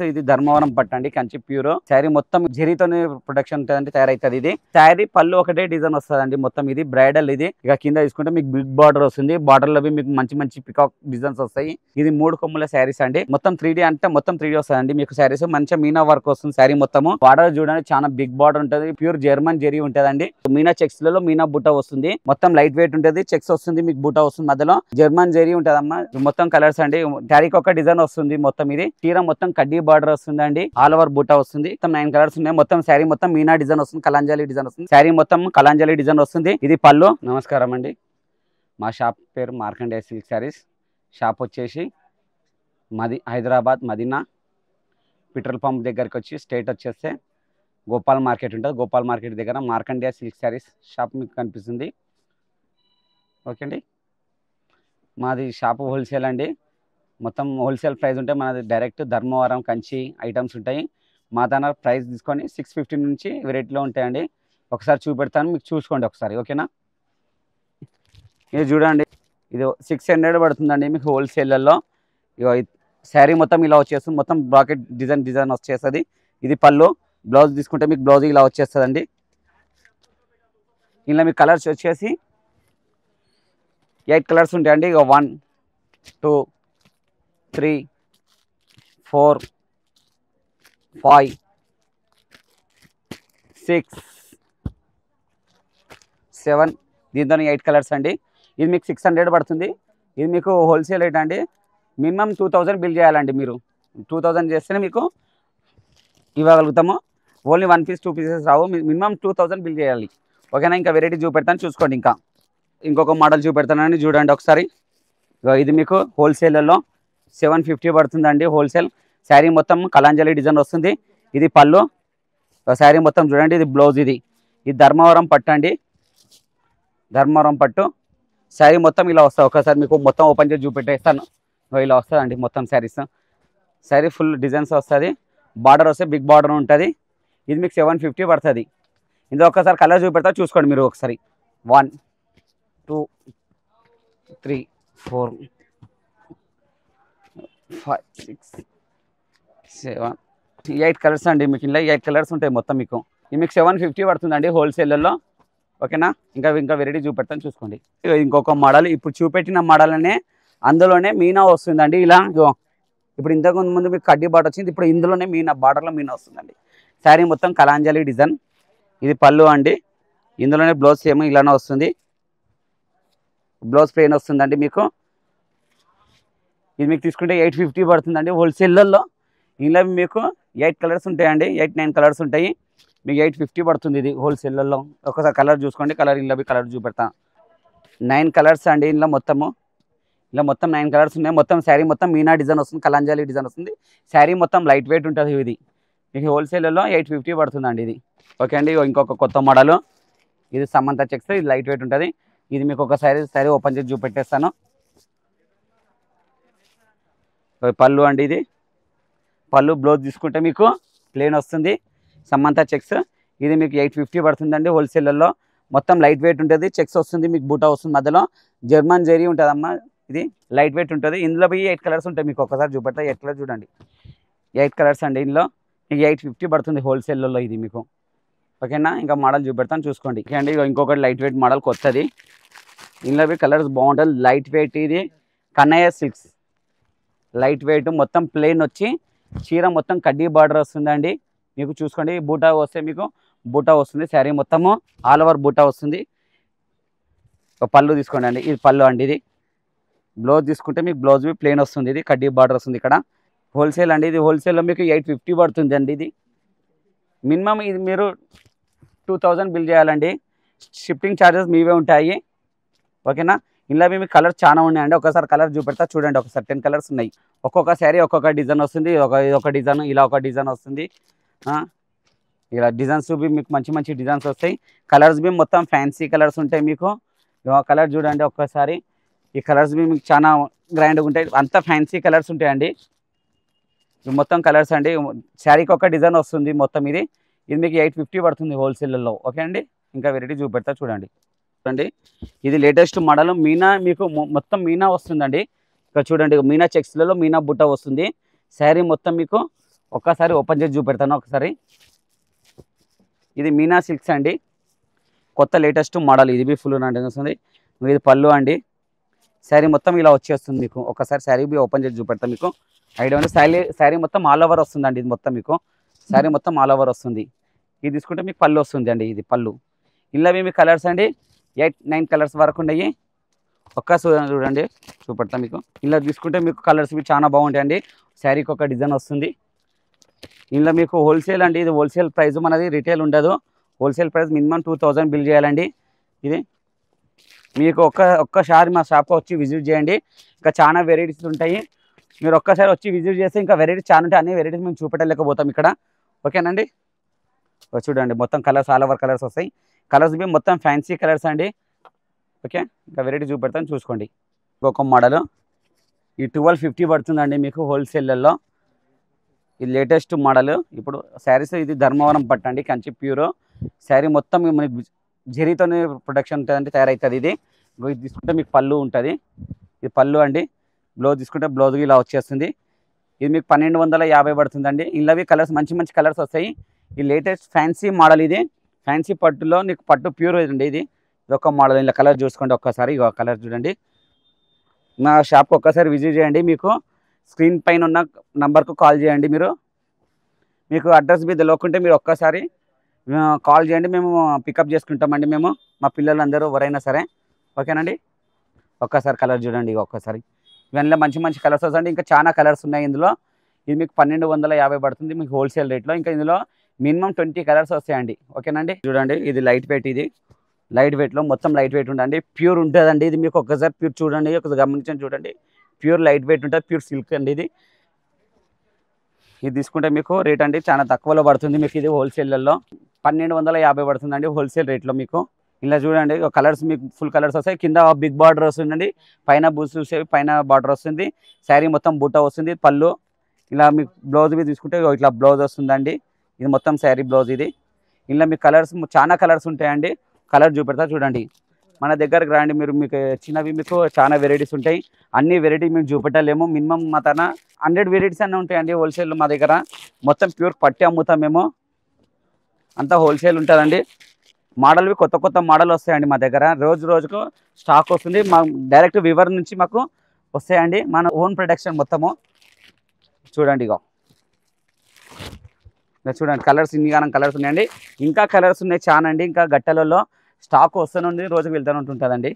ఇది ధర్మవరం పట్టండి కంచి ప్యూర్ శారీ మొత్తం జరీతోనే ప్రొడక్షన్ ఉంటదండి తయారైతది ఇది శారీ పళ్ళు ఒకటే డిజైన్ వస్తదండి మొత్తం ఇది బ్రైడల్ ఇది ఇక కింద తీసుకుంటే మీకు బిగ్ బార్డర్ వస్తుంది బార్డర్ లో మీకు మంచి మంచి పికాక్ డిజైన్స్ వస్తాయి ఇది 3 కొమ్ముల శారీస్ అండి మొత్తం 3D అంటే మొత్తం 3D వస్తదండి మీకు శారీస్ మంచి మీనా వర్క్ వస్తుంది శారీ మొత్తము బార్డర్ చూడండి చాలా బిగ్ బార్డర్ ఉంటది ప్యూర్ జర్మన్ జరీ ఉంటదండి మీనా చెక్స్ లలో మీనా బుట్ట వస్తుంది మొత్తం లైట్ వెయిట్ ఉంటది చెక్స్ వస్తుంది మీకు బుట్ట వస్తుంది మధ్యలో జర్మన్ జరీ ఉంటదమ్మా మొత్తం కలర్స్ అండి శారీకి ఒక డిజైన్ వస్తుంది మొత్తం ఇది చీర మొత్తం కడ్డీ బార్డర్ వస్తుందండి ఆల్ ఓవర్ బూటా వస్తుంది మొత్తం 9 కలర్స్ ఉన్నాయి మొత్తం శారీ మొత్తం మీనా డిజైన్ వస్తుంది కలంజాలి డిజైన్ వస్తుంది శారీ మొత్తం కలంజాలి డిజైన్ వస్తుంది ఇది పళ్ళు నమస్కారం అండి మా షాప్ పేరు మార్కండేయ సిల్క్ శారీస్ షాప్ వచ్చేసి మాది హైదరాబాద్ మదీనా పెట్రోల్ పంప్ దగ్గరికి వచ్చి స్ట్రైట్ వచ్చేస్తే గోపాల్ మార్కెట్ ఉంటుంది గోపాల్ మార్కెట్ దగ్గర మార్కండేయ సిల్క్ శారీస్ షాప్ మీకు కనిపిస్తుంది ఓకే అండి మాది షాప్ హోల్సేల్ అండి మొత్తం హోల్సేల్ ప్రైస్ ఉంటే మనది డైరెక్ట్ ధర్మవరం కంచి ఐటమ్స్ ఉంటాయి మా దగ్గర ప్రైస్ తీసుకొని 650 నుంచి వెరైటీలో ఉంటాయండి ఒకసారి చూపెడతాను మీకు చూసుకోండి ఒకసారి ఓకేనా ఇది చూడండి ఇది 600 పడుతుందండి మీకు హోల్సేల్లో శారీ మొత్తం ఇలా వచ్చేస్తుంది మొత్తం బ్రాకెట్ డిజైన్ వచ్చేస్తుంది ఇది పళ్ళు బ్లౌజ్ తీసుకుంటే మీకు బ్లౌజ్ ఇలా వచ్చేస్తుందండి ఇలా మీకు కలర్స్ వచ్చేసి 8 కలర్స్ ఉంటాయండి ఇక 1 2 3 4 5 6 7 దీంతో 8 కలర్స్ అండి ఇది మీకు 600 పడుతుంది ఇది మీకు హోల్సేల్ రేట్ అండి మినిమం 2000 బిల్ చేయాలండి మీరు 2000 చేస్తేనే మీకు ఇవ్వగలుగుతాము ఓన్లీ 1 పీస్ 2 పీసెస్ రావు మినిమం 2000 బిల్ చేయాలి ఓకేనా ఇంకా వెరైటీ చూపెడతాను చూసుకోండి ఇంకా ఇంకొక మోడల్ చూపెడతానని చూడండి ఒకసారి ఇది మీకు హోల్సేల్లో 750 పడుతుందండి హోల్సేల్ శారీ మొత్తం కలంజలి డిజైన్ వస్తుంది ఇది పళ్ళు శారీ మొత్తం చూడండి ఇది బ్లౌజ్ ఇది ధర్మవరం పట్టు అండి ధర్మవరం పట్టు శారీ మొత్తం ఇలా వస్తుంది ఒకసారి మీకు మొత్తం ఓపెన్ చేసి చూపెట్టేస్తాను ఇలా వస్తుందండి మొత్తం శారీస్ శారీ ఫుల్ డిజైన్స్ వస్తుంది బార్డర్ వస్తే బిగ్ బార్డర్ ఉంటుంది ఇది మీకు 750 పడుతుంది ఇందులో ఒకసారి కలర్ చూపెడతా చూసుకోండి మీరు ఒకసారి 1 2 3 4 5 6 7 8 కలర్స్ అండి మీకు ఇలా 8 కలర్స్ ఉంటాయి మొత్తం మీకు ఇది మీకు 750 పడుతుందండి హోల్సేల్లో ఓకేనా ఇంకా వెరైటీ చూపెడతాను చూసుకోండి ఇంకొక మోడల్ ఇప్పుడు చూపెట్టిన మోడల్నే అందులోనే మీనా వస్తుందండి ఇలా ఇప్పుడు ఇంతకు ముందు మీకు కడ్డీ బార్డర్ వచ్చింది ఇప్పుడు ఇందులోనే మీనా బార్డర్లో మీనా వస్తుందండి శారీ మొత్తం కలాంజలి డిజైన్ ఇది పళ్ళు అండి ఇందులోనే బ్లౌజ్ సేమ్ ఇలానే వస్తుంది బ్లౌజ్ ప్లెయిన్ వస్తుందండి మీకు ఇది మీకు తీసుకుంటే 850 పడుతుందండి హోల్సేల్లో ఇలా మీకు 8 కలర్స్ ఉంటాయండి 8-9 కలర్స్ ఉంటాయి మీకు 850 పడుతుంది ఇది హోల్సేల్లో ఒకసారి కలర్ చూసుకోండి కలర్ ఇలా కలర్ చూపెడతా 9 కలర్స్ అండి ఇలా మొత్తం 9 కలర్స్ ఉన్నాయి మొత్తం శారీ మొత్తం మీనా డిజైన్ వస్తుంది కలంజాలి డిజైన్ వస్తుంది శారీ మొత్తం లైట్ వెయిట్ ఉంటుంది ఇది మీకు హోల్సేల్లో 850 పడుతుందండి ఇది ఓకే అండి ఇంకొక కొత్త మోడల్ ఇది సమంత చెక్స్ ఇది లైట్ వెయిట్ ఉంటుంది ఇది మీకు ఒక శారీ ఓపెన్ చేసి చూపెట్టేస్తాను పళ్ళు అండి ఇది పళ్ళు బ్లౌజ్ తీసుకుంటే మీకు ప్లెయిన్ వస్తుంది సమంత చెక్స్ ఇది మీకు 850 పడుతుందండి హోల్సేల్లో మొత్తం లైట్ వెయిట్ ఉంటుంది చెక్స్ వస్తుంది మీకు బూటా వస్తుంది మధ్యలో జర్మన్ జెరీ ఉంటుందమ్మా ఇది లైట్ వెయిట్ ఉంటుంది ఇందులో పోయి 8 కలర్స్ ఉంటాయి మీకు ఒకసారి చూపెడతా 8 కలర్స్ చూడండి 8 కలర్స్ అండి ఇందులో మీకు 850 పడుతుంది హోల్సేల్లో ఇది మీకు ఓకేనా ఇంకా మోడల్ చూపెడతాను చూసుకోండి ఓకే అండి ఇంకొకటి లైట్ వెయిట్ మోడల్ కొత్తది ఇందులో కలర్స్ బాగుంటుంది లైట్ వెయిట్ ఇది కన్నయ్య సిల్క్స్ లైట్ వెయిట్ మొత్తం ప్లెయిన్ వచ్చి చీర మొత్తం కడ్డీ బార్డర్ వస్తుందండి మీకు చూసుకోండి బూటా వస్తే మీకు బూటా వస్తుంది శారీ మొత్తము ఆల్ ఓవర్ బూటా వస్తుంది పళ్ళు తీసుకోండి అండి ఇది పళ్ళు అండి ఇది బ్లౌజ్ తీసుకుంటే మీకు బ్లౌజ్ ప్లెయిన్ వస్తుంది ఇది కడ్డీ బార్డర్ వస్తుంది ఇక్కడ హోల్సేల్ అండి ఇది హోల్సేల్లో మీకు 850 పడుతుంది అండి ఇది మినిమం ఇది మీరు 2000 బిల్ చేయాలండి షిఫ్టింగ్ ఛార్జెస్ మీవే ఉంటాయి ఓకేనా ఇలా మీకు కలర్స్ చాలా ఉన్నాయండి ఒకసారి కలర్ చూపెడతా చూడండి ఒకసారి 10 కలర్స్ ఉన్నాయి ఒక్కొక్క శారీ ఒక్కొక్క డిజైన్ వస్తుంది ఒక డిజైన్ ఇలా ఒక డిజైన్ వస్తుంది ఇలా డిజైన్స్ మీకు మంచి డిజైన్స్ వస్తాయి కలర్స్ బి మొత్తం ఫ్యాన్సీ కలర్స్ ఉంటాయి మీకు కలర్ చూడండి ఒక్కసారి ఈ కలర్స్ బి మీకు చాలా గ్రాండ్గా ఉంటాయి అంతా ఫ్యాన్సీ కలర్స్ ఉంటాయండి మొత్తం కలర్స్ అండి శారీకి ఒక డిజైన్ వస్తుంది మొత్తం ఇది మీకు 850 పడుతుంది హోల్సేల్లో ఓకే అండి ఇంకా వెరైటీ చూపెడతా చూడండి ఇది లేటెస్ట్ మోడల్ మీనా మీకు మొత్తం మీనా వస్తుందండి ఇక్కడ చూడండి మీనా చెక్స్లలో మీనా బుట్ట వస్తుంది శారీ మొత్తం మీకు ఒక్కసారి ఓపెన్ చేసి చూపెడతాను ఒకసారి. ఇది మీనా సిల్క్స్ అండి, కొత్త లేటెస్ట్ మోడల్. ఇది బి ఫుల్ అంటే వస్తుంది. ఇది పళ్ళు అండి. శారీ మొత్తం ఇలా వచ్చేస్తుంది మీకు. ఒకసారి శారీ బి ఓపెన్ చేసి చూపెడతాను మీకు ఐడియా ఉంది. శారీ మొత్తం ఆల్ ఓవర్ వస్తుందండి. ఇది మొత్తం మీకు శారీ మొత్తం ఆల్ ఓవర్ వస్తుంది. ఇది తీసుకుంటే మీకు పళ్ళు వస్తుంది అండి. ఇది పళ్ళు. ఇలా మీ కలర్స్ అండి 8-9 కలర్స్ వరకు ఉన్నాయి. చూడండి చూపెడతాం మీకు. ఇలా తీసుకుంటే మీకు కలర్స్ చాలా బాగుంటాయండి. శారీకి ఒక డిజైన్ వస్తుంది. ఇలా మీకు హోల్సేల్ అండి. ఇది హోల్సేల్ ప్రైస్, మనది రిటైల్ ఉండదు. హోల్సేల్ ప్రైస్ మినిమం 2000 బిల్ చేయాలండి. ఇది మీకు ఒక్కసారి మా షాప్ వచ్చి విజిట్ చేయండి. ఇంకా చాలా వెరైటీస్ ఉంటాయి. మీరు ఒక్కసారి వచ్చి విజిట్ చేస్తే ఇంకా వెరైటీస్ చాలా ఉంటాయి. అన్ని వెరైటీస్ మేము చూపెట్టలేకపోతాం ఇక్కడ. ఓకేనండి. చూడండి మొత్తం కలర్స్ ఆల్ ఓవర్ కలర్స్ వస్తాయి. కలర్స్ బి మొత్తం ఫ్యాన్సీ కలర్స్ అండి. ఓకే, ఇంకా వెరైటీ చూపెడతాను చూసుకోండి. ఒక మోడల్ ఈ 1250 పడుతుందండి మీకు హోల్సేల్లో. ఇది లేటెస్ట్ మోడల్. ఇప్పుడు శారీస్ ఇది ధర్మవరం పట్టు అండి, కంచి ప్యూర్ శారీ. మొత్తం మనకి జరీతోనే ప్రొడక్షన్ ఉంటుందండి, తయారవుతుంది. ఇది తీసుకుంటే మీకు పళ్ళు ఉంటుంది. ఇది పళ్ళు అండి. బ్లౌజ్ తీసుకుంటే బ్లౌజ్ ఇలా వచ్చేస్తుంది. ఇది మీకు 1250 పడుతుందండి. ఇలావి కలర్స్ మంచి మంచి కలర్స్ వస్తాయి. ఈ లేటెస్ట్ ఫ్యాన్సీ మోడల్. ఇది ఫ్యాన్సీ పట్టులో నీకు పట్టు ప్యూర్ అండి. ఇది ఒక మోడల్. ఇలా కలర్ చూసుకోండి ఒక్కసారి. ఇక కలర్ చూడండి. మా షాప్కి ఒక్కసారి విజిట్ చేయండి. మీకు స్క్రీన్ పైన ఉన్న నంబర్కు కాల్ చేయండి. మీకు అడ్రస్ మీద తెలియకుంటే మీరు ఒక్కసారి కాల్ చేయండి. మేము పికప్ చేసుకుంటామండి. మేము మా పిల్లలందరూ ఎవరైనా సరే. ఓకేనండి. ఒక్కసారి కలర్ చూడండి. ఇక ఒక్కసారి ఇవన్నీ మంచి మంచి కలర్స్ వస్తాయండి. ఇంకా చాలా కలర్స్ ఉన్నాయి ఇందులో. ఇది మీకు 1250 పడుతుంది మీకు హోల్సేల్ రేట్లో. ఇంకా ఇందులో మినిమం 20 కలర్స్ వస్తాయండి. ఓకేనండి. చూడండి ఇది లైట్ వెయిట్. ఇది లైట్ వెయిట్లో మొత్తం లైట్ వెయిట్ ఉండండి. ప్యూర్ ఉంటుందండి. ఇది మీకు ఒక్కసారి ప్యూర్ చూడండి, ఒకసారి గమనించండి. చూడండి ప్యూర్ లైట్ వెయిట్ ఉంటుంది. ప్యూర్ సిల్క్ అండి. ఇది తీసుకుంటే మీకు రేట్ అండి చాలా తక్కువలో పడుతుంది మీకు. ఇది హోల్సేల్లో 1250 పడుతుందండి హోల్సేల్ రేట్లో మీకు. ఇలా చూడండి కలర్స్ మీకు ఫుల్ కలర్స్ వస్తాయి. కింద బిగ్ బార్డర్ వస్తుందండి, పైన బూస్ పైన బార్డర్ వస్తుంది. శారీ మొత్తం బూటా వస్తుంది. పళ్ళు ఇలా మీకు బ్లౌజ్ మీద తీసుకుంటే ఇట్లా బ్లౌజ్ వస్తుందండి. ఇది మొత్తం శారీ బ్లౌజ్. ఇది ఇలా మీకు కలర్స్ చాలా కలర్స్ ఉంటాయండి. కలర్ చూపెడతా చూడండి. మన దగ్గరకు రండి. మీకు చిన్నవి మీకు చాలా వెరైటీస్ ఉంటాయి. అన్ని వెరైటీ మేము చూపెట్టలేము. మినిమం మా తన 100 వెరైటీస్ అన్నీ ఉంటాయండి హోల్సేల్లో మా దగ్గర. మొత్తం ప్యూర్ పట్టి అమ్ముతాం మేము. అంతా హోల్సేల్ ఉంటుందండి. మోడల్వి కొత్త కొత్త మోడల్ వస్తాయండి మా దగ్గర. రోజు రోజుకు స్టాక్ వస్తుంది. మా డైరెక్ట్ వివర్ నుంచి మాకు వస్తాయండి. మన ఓన్ ప్రొడక్షన్ మొత్తము. చూడండి ఇక చూడండి కలర్స్ ఇన్నిగానం కలర్స్ ఉన్నాయండి. ఇంకా కలర్స్ ఉన్నాయి చాలా అండి. ఇంకా గట్టలలో స్టాక్ వస్తూనే ఉంది, రోజుకు వెళ్తూనే ఉంటుంటుందండి.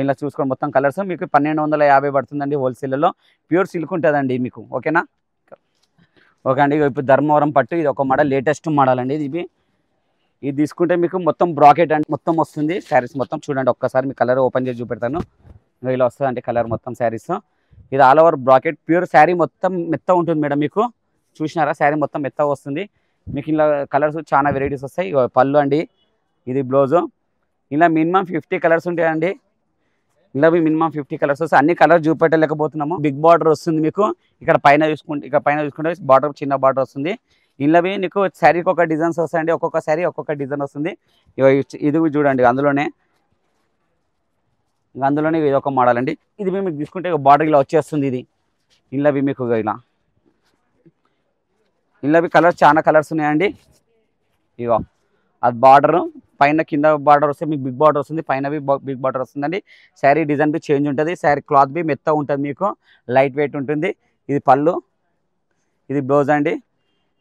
ఇలా చూసుకోండి మొత్తం కలర్స్ మీకు 1250 పడుతుందండి హోల్సేల్లో. ప్యూర్ సిల్క్ ఉంటుందండి మీకు. ఓకేనా. ఓకే అండి. ఇప్పుడు ధర్మవరం పట్టు ఇది ఒక మోడల్, లేటెస్ట్ మోడల్ అండి. ఇది తీసుకుంటే మీకు మొత్తం బ్రాకెట్ అండి మొత్తం వస్తుంది. శారీస్ మొత్తం చూడండి ఒక్కసారి మీ కలర్ ఓపెన్ చేసి చూపెడతాను. ఇలా వస్తుందండి కలర్ మొత్తం శారీస్. ఇది all over bracket pure sari మొత్తం మెత్త ఉంటుంది మేడం. మీకు చూసినారా శారీ మొత్తం మెత్త వస్తుంది మీకు. ఇలా కలర్స్ చాలా వెరైటీస్ వస్తాయి. పళ్ళు అండి. ఇది బ్లౌజు. ఇలా మినిమం 50 కలర్స్ ఉంటాయండి. ఇలా మినిమం 50 కలర్స్ వస్తాయి. అన్ని కలర్స్ చూపెట్టలేకపోతున్నాము. బిగ్ బార్డర్ వస్తుంది మీకు. ఇక్కడ పైన చూసుకుంటే బార్డర్ చిన్న బార్డర్ వస్తుంది. ఇలావి నీకు శారీకి ఒక డిజైన్స్ వస్తాయండి. ఒక్కొక్క శారీ ఒక్కొక్క డిజైన్ వస్తుంది. ఇది చూడండి అందులోనే ఇది ఒక మోడల్ అండి. ఇది మీకు తీసుకుంటే బార్డర్ ఇలా వచ్చేస్తుంది. ఇది ఇలావి మీకు ఇలావి కలర్స్ చాలా కలర్స్ ఉన్నాయండి. ఇగో అది బార్డర్ పైన కింద బార్డర్ వస్తే మీకు బిగ్ బార్డర్ వస్తుంది. పైన బిగ్ బార్డర్ వస్తుందండి. శారీ డిజైన్ బి చేంజ్ ఉంటుంది. శారీ క్లాత్ బి మెత్త ఉంటుంది మీకు. లైట్ వెయిట్ ఉంటుంది. ఇది పళ్ళు, ఇది బ్లౌజ్ అండి.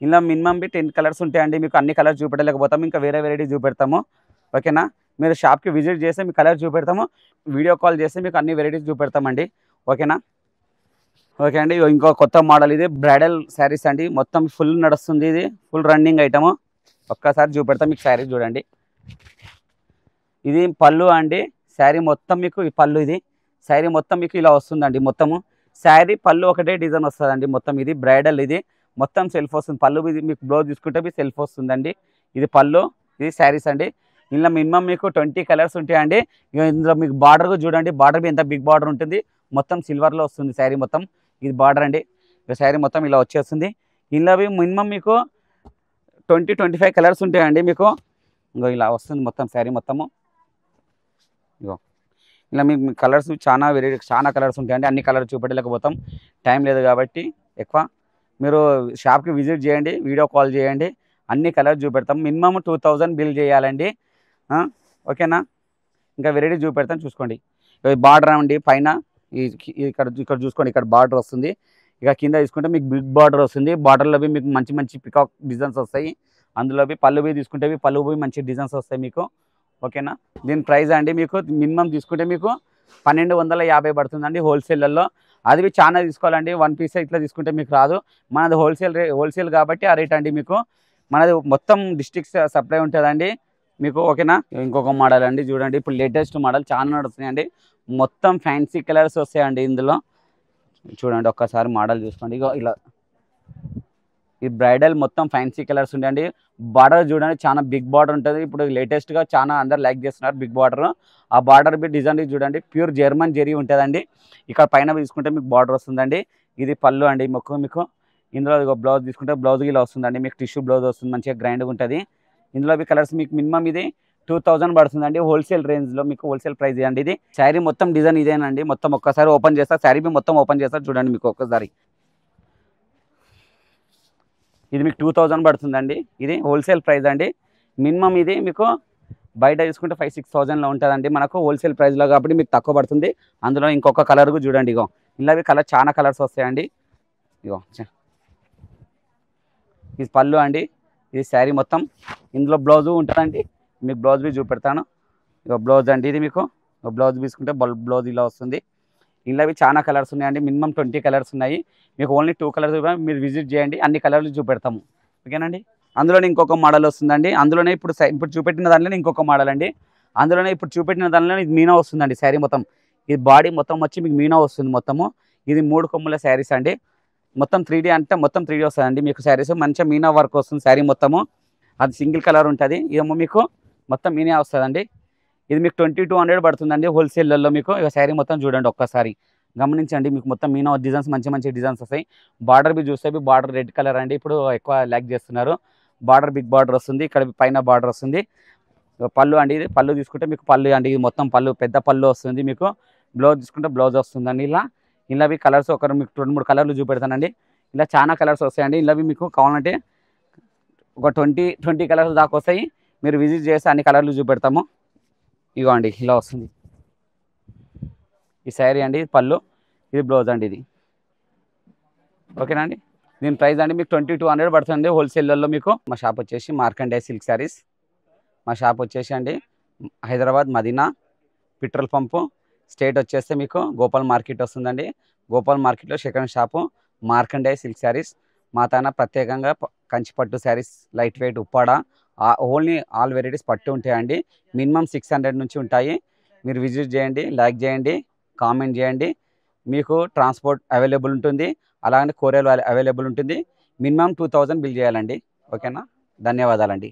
ఇలా మినిమం బి 10 కలర్స్ ఉంటాయండి మీకు. అన్ని కలర్స్ చూపెట్టలేకపోతాము. ఇంకా వేరే వెరైటీ చూపెడతాము. ఓకేనా. మీరు షాప్కి విజిట్ చేస్తే మీకు కలర్ చూపెడతాము. వీడియో కాల్ చేస్తే మీకు అన్ని వెరైటీస్ చూపెడతామండి. ఓకేనా. ఓకే అండి. ఇంకో కొత్త మోడల్. ఇది బ్రైడల్ శారీస్ అండి. మొత్తం ఫుల్ నడుస్తుంది. ఇది ఫుల్ రన్నింగ్ ఐటమ్. ఒక్కసారి చూపెడతాం మీకు. శారీ చూడండి. ఇది పళ్ళు అండి. శారీ మొత్తం మీకు ఈ పళ్ళు. ఇది శారీ మొత్తం మీకు ఇలా వస్తుందండి. మొత్తము శారీ పళ్ళు ఒకటే డిజైన్ వస్తుందండి మొత్తం. ఇది బ్రైడల్. ఇది మొత్తం సెల్ఫ్ వస్తుంది. పళ్ళు ఇది మీకు బ్లౌజ్ తీసుకుంటే మీ సెల్ఫ్ వస్తుందండి. ఇది పళ్ళు, ఇది శారీస్ అండి. ఇలా మినిమం మీకు 20 కలర్స్ ఉంటాయండి. ఇందులో మీకు బార్డర్ చూడండి. బార్డర్ ఎంత బిగ్ బార్డర్ ఉంటుంది. మొత్తం సిల్వర్లో వస్తుంది శారీ మొత్తం. ఇది బార్డర్ అండి. శారీ మొత్తం ఇలా వచ్చేస్తుంది. ఇందులో మినిమం మీకు 20-25 కలర్స్ ఉంటాయండి మీకు. ఇంకో ఇలా వస్తుంది మొత్తం శారీ మొత్తము. ఇగో ఇలా మీకు కలర్స్ చాలా కలర్స్ ఉంటాయండి. అన్ని కలర్స్ చూపెట్టలేకపోతాం, టైం లేదు కాబట్టి ఎక్కువ. మీరు షాప్కి విజిట్ చేయండి, వీడియో కాల్ చేయండి, అన్ని కలర్స్ చూపెడతాం. మినిమమ్ 2000 బిల్ చేయాలండి. ఓకేనా. ఇంకా వెరైటీ చూపెడతాను చూసుకోండి. బార్డర్ అండి పైన ఇక్కడ ఇక్కడ చూసుకోండి, ఇక్కడ బార్డర్ వస్తుంది. ఇక కింద తీసుకుంటే మీకు బిగ్ బార్డర్ వస్తుంది. బార్డర్లో మీకు మంచి మంచి పికాక్ డిజైన్స్ వస్తాయి. అందులో పళ్ళు తీసుకుంటే పళ్ళు మంచి డిజైన్స్ వస్తాయి మీకు. ఓకేనా. దీని ప్రైస్ అండి మీకు మినిమం తీసుకుంటే మీకు 1250 పడుతుందండి హోల్సేల్లో. అది చాలా తీసుకోవాలండి, 1 పీస్ ఇట్లా తీసుకుంటే మీకు రాదు. మనది హోల్సేల్ కాబట్టి ఆ రేట్ అండి మీకు. మనది మొత్తం డిస్ట్రిక్ట్స్ సప్లై ఉంటుందండి మీకు. ఓకేనా. ఇంకొక మోడల్ అండి చూడండి, ఇప్పుడు లేటెస్ట్ మోడల్ చాలా నడుస్తున్నాయండి. మొత్తం ఫ్యాన్సీ కలర్స్ వస్తాయండి ఇందులో. చూడండి ఒక్కసారి మోడల్ చూసుకోండి. ఇగో ఇలా ఈ బ్రైడల్ మొత్తం ఫ్యాన్సీ కలర్స్ ఉంటాయండి. బార్డర్ చూడండి చాలా బిగ్ బార్డర్ ఉంటుంది. ఇప్పుడు లేటెస్ట్గా చాలా అందరు లైక్ చేస్తున్నారు బిగ్ బార్డర్. ఆ బార్డర్ డిజైన్ చూడండి, ప్యూర్ జర్మన్ జెరీ ఉంటుందండి. ఇక్కడ పైన తీసుకుంటే మీకు బార్డర్ వస్తుందండి. ఇది పళ్ళు అండి మీకు. ఇందులో బ్లౌజ్ తీసుకుంటే బ్లౌజ్ ఇలా వస్తుందండి మీకు. టిష్యూ బ్లౌజ్ వస్తుంది, మంచిగా గ్రైండ్గా ఉంటుంది. ఇందులో కలర్స్ మీకు మినిమం ఇది 2000 పడుతుందండి హోల్సేల్ రేంజ్లో మీకు. హోల్సేల్ ప్రైస్ అండి ఇది. శారీ మొత్తం డిజైన్ ఇదేనండి. మొత్తం ఒక్కసారి ఓపెన్ చేస్తా, శారీ మొత్తం ఓపెన్ చేస్తా చూడండి మీకు ఒక్కసారి. ఇది మీకు 2000 పడుతుందండి. ఇది హోల్సేల్ ప్రైస్ అండి. మినిమం ఇది మీకు బయట తీసుకుంటే 5-6,000లో ఉంటుందండి. మనకు హోల్సేల్ ప్రైస్లో కాబట్టి మీకు తక్కువ పడుతుంది. అందులో ఇంకొక కలర్ చూడండి. ఇగో ఇలా చాలా కలర్స్ వస్తాయండి. ఇగో ఇది పళ్ళు అండి, ఇది శారీ మొత్తం. ఇందులో బ్లౌజు ఉంటుందండి, మీకు బ్లౌజ్ బీ చూపెడతాను. ఇక బ్లౌజ్ అండి ఇది మీకు. బ్లౌజ్ తీసుకుంటే బ్లౌజ్ ఇలా వస్తుంది. ఇలా చాలా కలర్స్ ఉన్నాయండి. మినిమం 20 కలర్స్ ఉన్నాయి. మీకు ఓన్లీ 2 కలర్స్ మీరు విజిట్ చేయండి, అన్ని కలర్లు చూపెడతాము. ఓకేనండి. అందులోనే ఇంకొక మోడల్ వస్తుందండి. అందులోనే ఇప్పుడు చూపెట్టిన దానిలోనే ఇంకొక మోడల్ అండి. అందులోనే ఇప్పుడు చూపెట్టిన దానిలోనే ఇది మీనా వస్తుందండి శారీ మొత్తం. ఇది బాడీ మొత్తం వచ్చి మీకు మీనా వస్తుంది మొత్తము. ఇది 3 కొమ్ముల శారీస్ అండి. మొత్తం 3D అంటే మొత్తం 3D వస్తుందండి మీకు శారీస్. మంచిగా మీనా వర్క్ వస్తుంది శారీ మొత్తము. అది సింగిల్ కలర్ ఉంటుంది. ఇదేమో మీకు మొత్తం మీనా వస్తుందండి. ఇది మీకు 2200 పడుతుందండి హోల్సేల్లో మీకు. ఇక శారీ మొత్తం చూడండి ఒక్కసారి గమనించండి. మీకు మొత్తం మీనా డిజైన్స్ మంచి మంచి డిజైన్స్ వస్తాయి. బార్డర్ బి చూస్తే బార్డర్ రెడ్ కలర్ అండి, ఇప్పుడు ఎక్కువ లైక్ చేస్తున్నారు. బార్డర్ బిగ్ బార్డర్ వస్తుంది, ఇక్కడ పైన బార్డర్ వస్తుంది. పళ్ళు అండి, ఇది పళ్ళు తీసుకుంటే మీకు పళ్ళు అండి, ఇది మొత్తం పళ్ళు పెద్ద పళ్ళు వస్తుంది మీకు. బ్లౌజ్ తీసుకుంటే బ్లౌజ్ వస్తుందండి. ఇలా కలర్స్ ఒక మీకు 2-3 కలర్లు చూపెడతానండి. ఇలా చాలా కలర్స్ వస్తాయండి. ఇలా మీకు కావాలంటే ఒక 20 కలర్స్ దాకా వస్తాయి. మీరు విజిట్ చేస్తే అన్ని కలర్లు చూపెడతాము. ఇగో అండి ఇలా వస్తుంది ఈ శారీ అండి. పళ్ళు, ఇది బ్లౌజ్ అండి ఇది. ఓకేనా అండి. దీని ప్రైస్ అండి మీకు 2200 పడుతుంది హోల్సేల్లో మీకు. మా షాప్ వచ్చేసి మార్కండే సిల్క్ శారీస్. మా షాప్ వచ్చేసి అండి Hyderabad Madina petrol pump. Straight వచ్చేస్తే మీకు గోపాల్ మార్కెట్ వస్తుందండి. గోపాల్ మార్కెట్లో second shop Markande silk saris. మా తాన ప్రత్యేకంగా కంచిపట్టు saris, light weight Uppada, only all varieties పట్టు ఉంటాయండి. మినిమం 600 నుంచి ఉంటాయి. మీరు విజిట్ చేయండి, లైక్ చేయండి, కామెంట్ చేయండి. మీకు ట్రాన్స్పోర్ట్ అవైలబుల్ ఉంటుంది, అలాగే కొరియర్ అవైలబుల్ ఉంటుంది. మినిమం 2000 బిల్ చేయాలండి. ఓకేనా. ధన్యవాదాలండి.